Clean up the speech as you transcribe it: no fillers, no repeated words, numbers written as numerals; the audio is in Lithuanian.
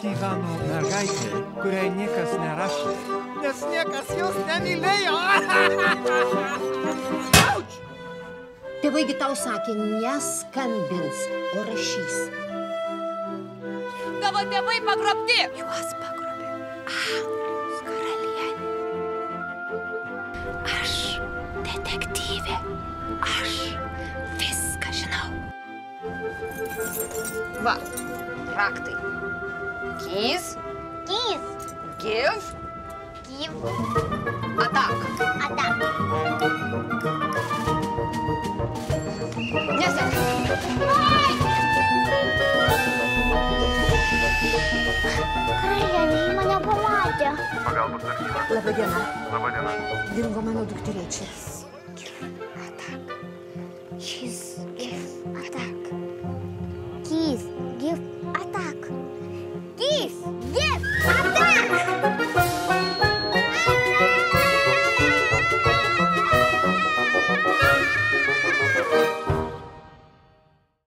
gyveno mergaitė, kuriai niekas nerašė, nes niekas jos nemylėjo. Auč! Tėvaigi tau sakė, neskambins, o rašys. Tavo tėvai pagrobti! Juos pagrobė Anglijos karalienė. Aš detektyvė. Aš viską žinau. Va, raktai. Keys. Keys. Give. Give. Attack. Attack. Nesek. Karalienė, ji mane pamatė. Pagalbos tarnyba. Labą dieną. Labą dieną. Dingo mano dukterėčia. She's